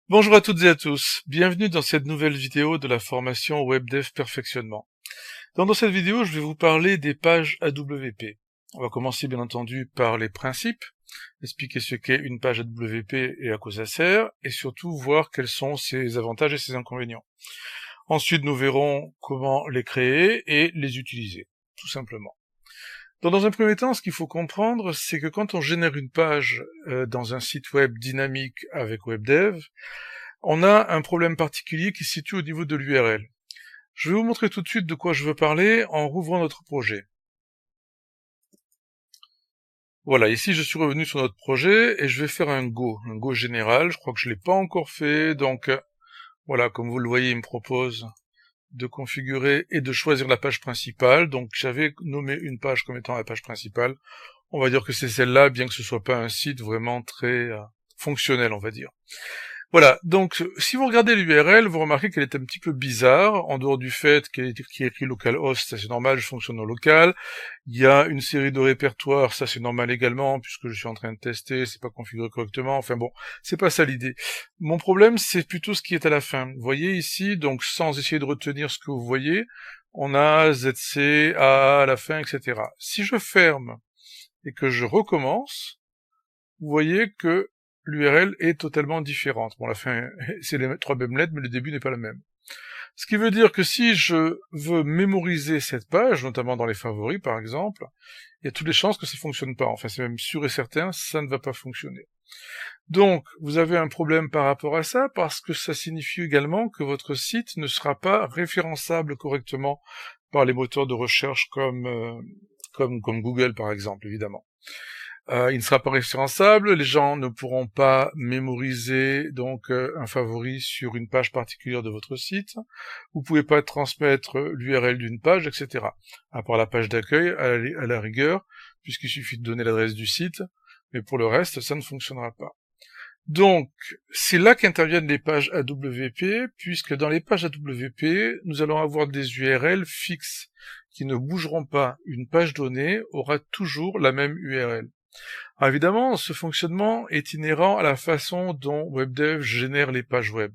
Bonjour à toutes et à tous, bienvenue dans cette nouvelle vidéo de la formation WebDev Perfectionnement. Dans cette vidéo, je vais vous parler des pages AWP. On va commencer bien entendu par les principes, expliquer ce qu'est une page AWP et à quoi ça sert, et surtout voir quels sont ses avantages et ses inconvénients. Ensuite, nous verrons comment les créer et les utiliser, tout simplement. Dans un premier temps, ce qu'il faut comprendre, c'est que quand on génère une page dans un site web dynamique avec WebDev, on a un problème particulier qui se situe au niveau de l'URL. Je vais vous montrer tout de suite de quoi je veux parler en rouvrant notre projet. Voilà, ici je suis revenu sur notre projet et je vais faire un Go général. Je crois que je ne l'ai pas encore fait, donc voilà, comme vous le voyez, il me propose de configurer et de choisir la page principale. Donc j'avais nommé une page comme étant la page principale. On va dire que c'est celle-là, bien que ce soit pas un site vraiment très fonctionnel, on va dire. Voilà, donc si vous regardez l'URL, vous remarquez qu'elle est un petit peu bizarre, en dehors du fait qu'il est écrit localhost, ça c'est normal, je fonctionne en local. Il y a une série de répertoires, ça c'est normal également, puisque je suis en train de tester, c'est pas configuré correctement, enfin bon, c'est pas ça l'idée. Mon problème, c'est plutôt ce qui est à la fin. Vous voyez ici, donc sans essayer de retenir ce que vous voyez, on a ZC, A à la fin, etc. Si je ferme et que je recommence, vous voyez que l'URL est totalement différente. Bon, la fin, c'est les trois mêmes lettres, mais le début n'est pas le même. Ce qui veut dire que si je veux mémoriser cette page, notamment dans les favoris par exemple, il y a toutes les chances que ça ne fonctionne pas. Enfin, c'est même sûr et certain, ça ne va pas fonctionner. Donc, vous avez un problème par rapport à ça, parce que ça signifie également que votre site ne sera pas référençable correctement par les moteurs de recherche comme Google par exemple, évidemment. Il ne sera pas référençable, les gens ne pourront pas mémoriser donc un favori sur une page particulière de votre site, vous pouvez pas transmettre l'URL d'une page, etc. À part la page d'accueil, à la rigueur, puisqu'il suffit de donner l'adresse du site, mais pour le reste, ça ne fonctionnera pas. Donc, c'est là qu'interviennent les pages AWP, puisque dans les pages AWP, nous allons avoir des URL fixes qui ne bougeront pas. Une page donnée aura toujours la même URL. Alors évidemment, ce fonctionnement est inhérent à la façon dont WebDev génère les pages web.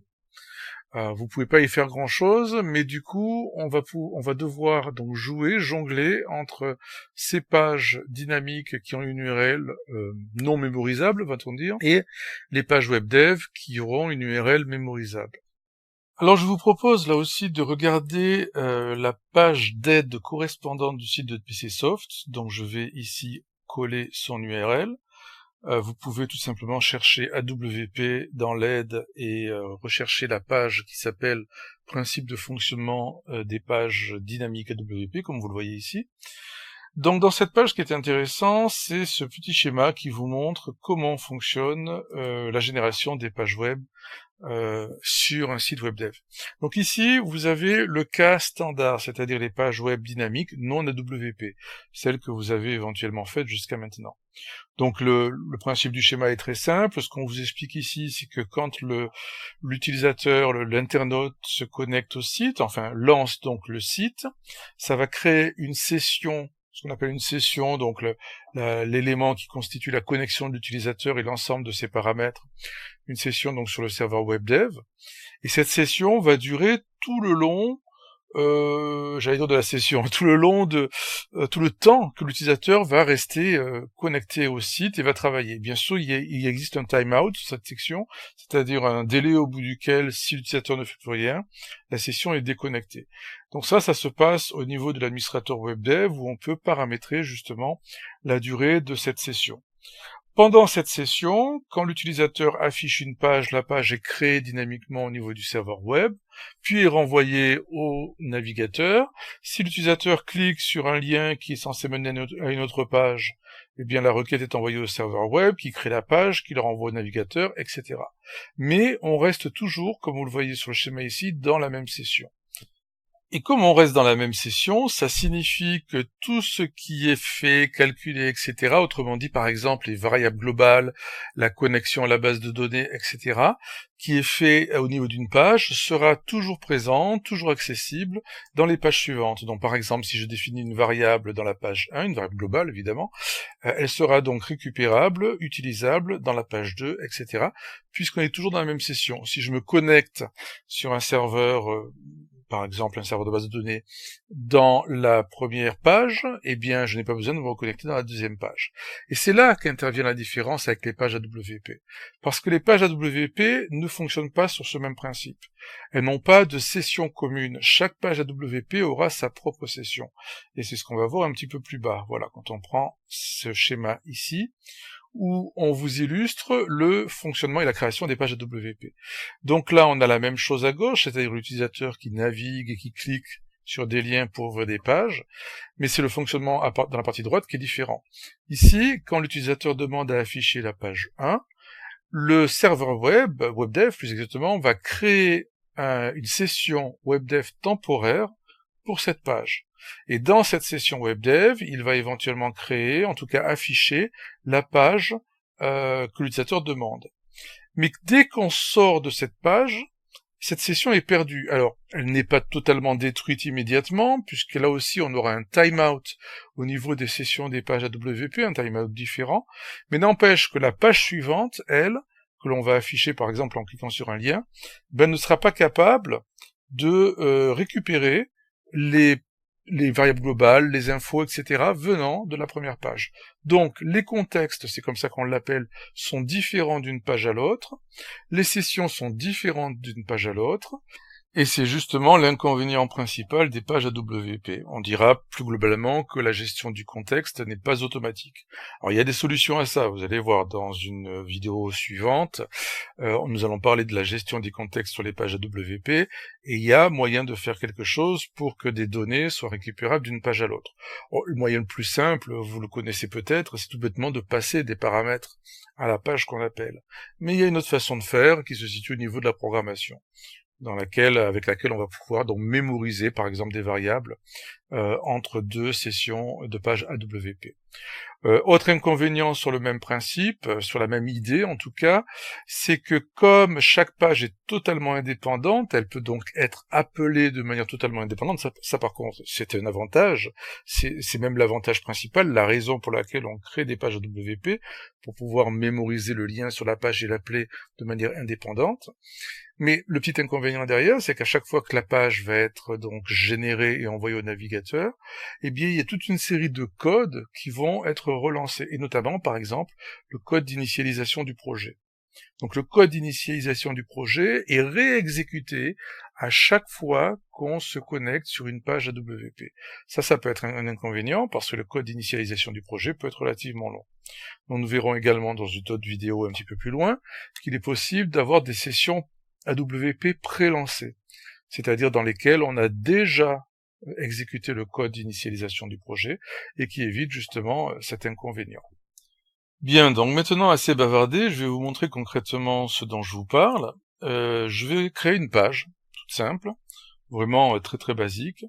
Vous pouvez pas y faire grand-chose, mais du coup, on va devoir donc jongler entre ces pages dynamiques qui ont une URL non mémorisable, va-t-on dire, et les pages WebDev qui auront une URL mémorisable. Alors je vous propose là aussi de regarder la page d'aide correspondante du site de PCsoft, donc je vais ici coller son URL. Vous pouvez tout simplement chercher AWP dans l'aide et rechercher la page qui s'appelle Principe de fonctionnement des pages dynamiques AWP, comme vous le voyez ici. Donc dans cette page, ce qui est intéressant, c'est ce petit schéma qui vous montre comment fonctionne la génération des pages web sur un site WebDev. Donc ici, vous avez le cas standard, c'est-à-dire les pages web dynamiques non AWP, celles que vous avez éventuellement faites jusqu'à maintenant. Donc le principe du schéma est très simple. Ce qu'on vous explique ici, c'est que quand l'utilisateur, l'internaute se connecte au site, enfin lance donc le site, ça va créer une session, ce qu'on appelle une session, donc l'élément qui constitue la connexion de l'utilisateur et l'ensemble de ses paramètres, une session donc sur le serveur WebDev, et cette session va durer tout le long j'allais dire de la session, tout le long de tout le temps que l'utilisateur va rester connecté au site et va travailler. Bien sûr, il existe un timeout sur cette section, c'est-à-dire un délai au bout duquel, si l'utilisateur ne fait plus rien, la session est déconnectée. Donc ça se passe au niveau de l'administrateur WebDev où on peut paramétrer justement la durée de cette session. Pendant cette session, quand l'utilisateur affiche une page, la page est créée dynamiquement au niveau du serveur web, puis est renvoyée au navigateur. Si l'utilisateur clique sur un lien qui est censé mener à une autre page, eh bien la requête est envoyée au serveur web, qui crée la page, qui le renvoie au navigateur, etc. Mais on reste toujours, comme vous le voyez sur le schéma ici, dans la même session. Et comme on reste dans la même session, ça signifie que tout ce qui est fait, calculé, etc., autrement dit par exemple les variables globales, la connexion à la base de données, etc., qui est fait au niveau d'une page, sera toujours présent, toujours accessible dans les pages suivantes. Donc par exemple, si je définis une variable dans la page 1, une variable globale évidemment, elle sera donc récupérable, utilisable dans la page 2, etc., puisqu'on est toujours dans la même session. Si je me connecte sur un serveur, par exemple un serveur de base de données, dans la première page, eh bien je n'ai pas besoin de me reconnecter dans la deuxième page. Et c'est là qu'intervient la différence avec les pages AWP. Parce que les pages AWP ne fonctionnent pas sur ce même principe. Elles n'ont pas de session commune. Chaque page AWP aura sa propre session. Et c'est ce qu'on va voir un petit peu plus bas. Voilà, quand on prend ce schéma ici, où on vous illustre le fonctionnement et la création des pages AWP. Donc là, on a la même chose à gauche, c'est-à-dire l'utilisateur qui navigue et qui clique sur des liens pour ouvrir des pages, mais c'est le fonctionnement dans la partie droite qui est différent. Ici, quand l'utilisateur demande à afficher la page 1, le serveur WebDev plus exactement, va créer une session WebDev temporaire pour cette page. Et dans cette session WebDev, il va éventuellement créer, en tout cas afficher, la page que l'utilisateur demande. Mais dès qu'on sort de cette page, cette session est perdue. Alors, elle n'est pas totalement détruite immédiatement, puisque là aussi on aura un timeout au niveau des sessions des pages AWP, un timeout différent, mais n'empêche que la page suivante, elle, que l'on va afficher par exemple en cliquant sur un lien, ne sera pas capable de récupérer les variables globales, les infos, etc., venant de la première page. Donc, les contextes, c'est comme ça qu'on l'appelle, sont différents d'une page à l'autre, les sessions sont différentes d'une page à l'autre, et c'est justement l'inconvénient principal des pages AWP. On dira plus globalement que la gestion du contexte n'est pas automatique. Alors il y a des solutions à ça, vous allez voir dans une vidéo suivante, nous allons parler de la gestion des contextes sur les pages AWP, et il y a moyen de faire quelque chose pour que des données soient récupérables d'une page à l'autre. Le moyen le plus simple, vous le connaissez peut-être, c'est tout bêtement de passer des paramètres à la page qu'on appelle. Mais il y a une autre façon de faire qui se situe au niveau de la programmation, avec laquelle on va pouvoir donc mémoriser par exemple des variables entre deux sessions de pages AWP. Autre inconvénient sur le même principe, sur la même idée en tout cas, c'est que comme chaque page est totalement indépendante, elle peut donc être appelée de manière totalement indépendante. Ça par contre, c'est un avantage, c'est même l'avantage principal, la raison pour laquelle on crée des pages AWP, pour pouvoir mémoriser le lien sur la page et l'appeler de manière indépendante. Mais le petit inconvénient derrière, c'est qu'à chaque fois que la page va être donc générée et envoyée au navigateur, eh bien il y a toute une série de codes qui vont être relancés, et notamment par exemple le code d'initialisation du projet. Donc le code d'initialisation du projet est réexécuté à chaque fois qu'on se connecte sur une page AWP. Ça peut être un inconvénient parce que le code d'initialisation du projet peut être relativement long. Donc nous verrons également dans une autre vidéo un petit peu plus loin qu'il est possible d'avoir des sessions AWP pré-lancées, c'est-à-dire dans lesquelles on a déjà exécuté le code d'initialisation du projet et qui évite justement cet inconvénient. Bien, donc maintenant assez bavardé, je vais vous montrer concrètement ce dont je vous parle. Je vais créer une page, toute simple, vraiment très très basique,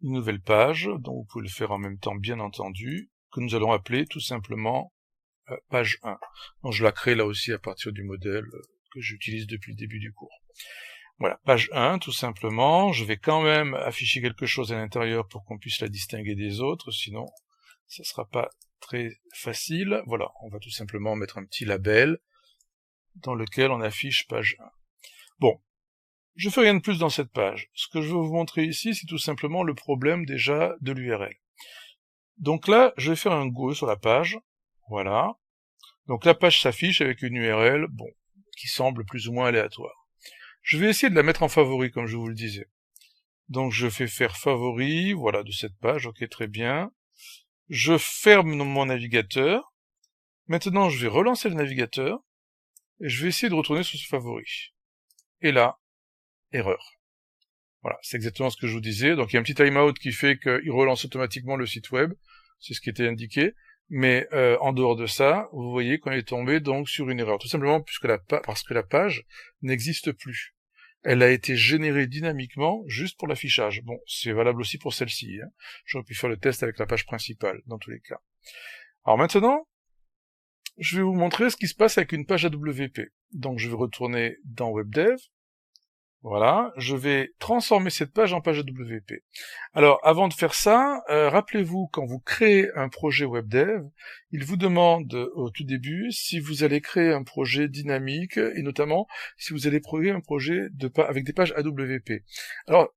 une nouvelle page, dont vous pouvez le faire en même temps bien entendu, que nous allons appeler tout simplement page 1. Donc je la crée là aussi à partir du modèle que j'utilise depuis le début du cours. Voilà, page 1, tout simplement. Je vais quand même afficher quelque chose à l'intérieur pour qu'on puisse la distinguer des autres, sinon ça sera pas très facile. Voilà, on va tout simplement mettre un petit label dans lequel on affiche page 1. Bon, je fais rien de plus dans cette page. Ce que je veux vous montrer ici, c'est tout simplement le problème déjà de l'URL. Donc là, je vais faire un go sur la page. Voilà. Donc la page s'affiche avec une URL, bon, qui semble plus ou moins aléatoire. Je vais essayer de la mettre en favori, comme je vous le disais. Donc je fais faire favori, voilà, de cette page, ok, très bien. Je ferme mon navigateur. Maintenant, je vais relancer le navigateur, et je vais essayer de retourner sur ce favori. Et là, erreur. Voilà, c'est exactement ce que je vous disais. Donc il y a un petit timeout qui fait qu'il relance automatiquement le site web, c'est ce qui était indiqué. Mais en dehors de ça, vous voyez qu'on est tombé donc sur une erreur, tout simplement parce que la page n'existe plus. elle a été générée dynamiquement juste pour l'affichage. Bon, c'est valable aussi pour celle-ci. Hein. J'aurais pu faire le test avec la page principale, dans tous les cas. Alors maintenant, je vais vous montrer ce qui se passe avec une page AWP. Donc je vais retourner dans WebDev. Voilà, je vais transformer cette page en page AWP. Alors, avant de faire ça, rappelez-vous, quand vous créez un projet WebDev, il vous demande au tout début si vous allez créer un projet dynamique, et notamment si vous allez créer un projet avec des pages AWP. Alors,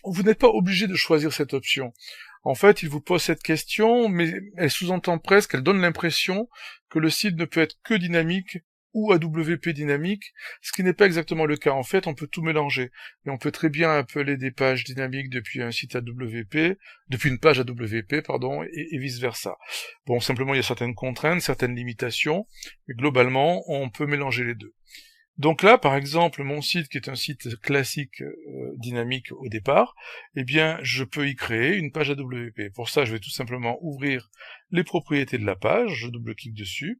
vous n'êtes pas obligé de choisir cette option. En fait, il vous pose cette question, mais elle sous-entend presque, elle donne l'impression que le site ne peut être que dynamique ou AWP dynamique, ce qui n'est pas exactement le cas. En fait, on peut tout mélanger. Et on peut très bien appeler des pages dynamiques depuis un site AWP, depuis une page AWP, pardon, et vice-versa. Bon, simplement, il y a certaines contraintes, certaines limitations, mais globalement, on peut mélanger les deux. Donc là, par exemple, mon site, qui est un site classique dynamique au départ, eh bien, je peux y créer une page AWP. Pour ça, je vais tout simplement ouvrir les propriétés de la page, je double-clique dessus.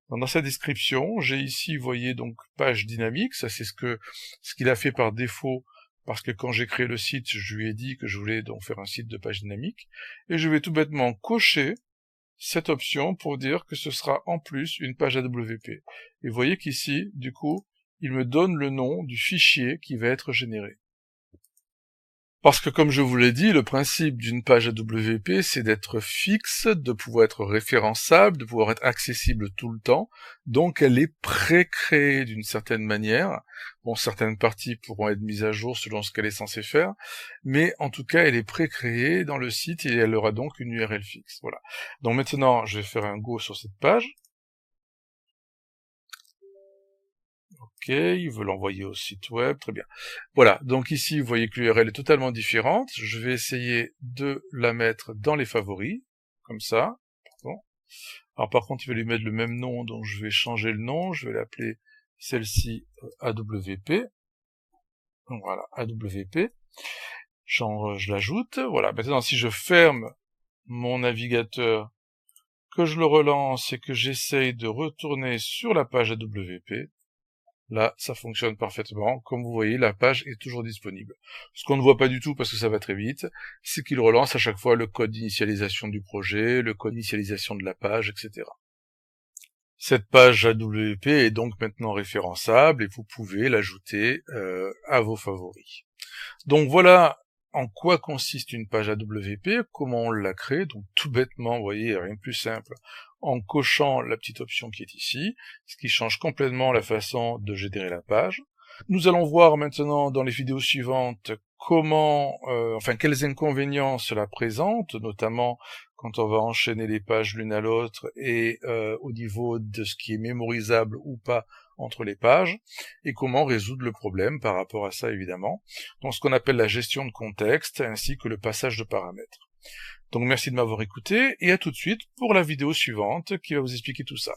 Dans sa description, j'ai ici, vous voyez, donc page dynamique, ça c'est ce qu'il a fait par défaut, parce que quand j'ai créé le site, je lui ai dit que je voulais donc faire un site de page dynamique, et je vais tout bêtement cocher cette option pour dire que ce sera en plus une page AWP. Et vous voyez qu'ici, du coup, il me donne le nom du fichier qui va être généré. Parce que comme je vous l'ai dit, le principe d'une page AWP, c'est d'être fixe, de pouvoir être référençable, de pouvoir être accessible tout le temps. Donc elle est pré-créée d'une certaine manière. Bon, certaines parties pourront être mises à jour selon ce qu'elle est censée faire, mais en tout cas, elle est pré-créée dans le site et elle aura donc une URL fixe. Voilà. Donc maintenant, je vais faire un go sur cette page. Ok, il veut l'envoyer au site web, très bien. Voilà, donc ici, vous voyez que l'URL est totalement différente. Je vais essayer de la mettre dans les favoris, comme ça. Pardon. Alors par contre, il va lui mettre le même nom, donc je vais changer le nom. Je vais l'appeler celle-ci AWP. Donc voilà, AWP. Je l'ajoute. Voilà, maintenant si je ferme mon navigateur, que je le relance et que j'essaye de retourner sur la page AWP, là, ça fonctionne parfaitement. Comme vous voyez, la page est toujours disponible. Ce qu'on ne voit pas du tout, parce que ça va très vite, c'est qu'il relance à chaque fois le code d'initialisation du projet, le code d'initialisation de la page, etc. Cette page AWP est donc maintenant référençable et vous pouvez l'ajouter à vos favoris. Donc voilà en quoi consiste une page AWP, comment on la crée, donc tout bêtement, vous voyez, rien de plus simple, en cochant la petite option qui est ici, ce qui change complètement la façon de générer la page. Nous allons voir maintenant dans les vidéos suivantes comment, quels inconvénients cela présente, notamment quand on va enchaîner les pages l'une à l'autre et au niveau de ce qui est mémorisable ou pas entre les pages, et comment résoudre le problème par rapport à ça évidemment, donc ce qu'on appelle la gestion de contexte ainsi que le passage de paramètres. Donc merci de m'avoir écouté et à tout de suite pour la vidéo suivante qui va vous expliquer tout ça.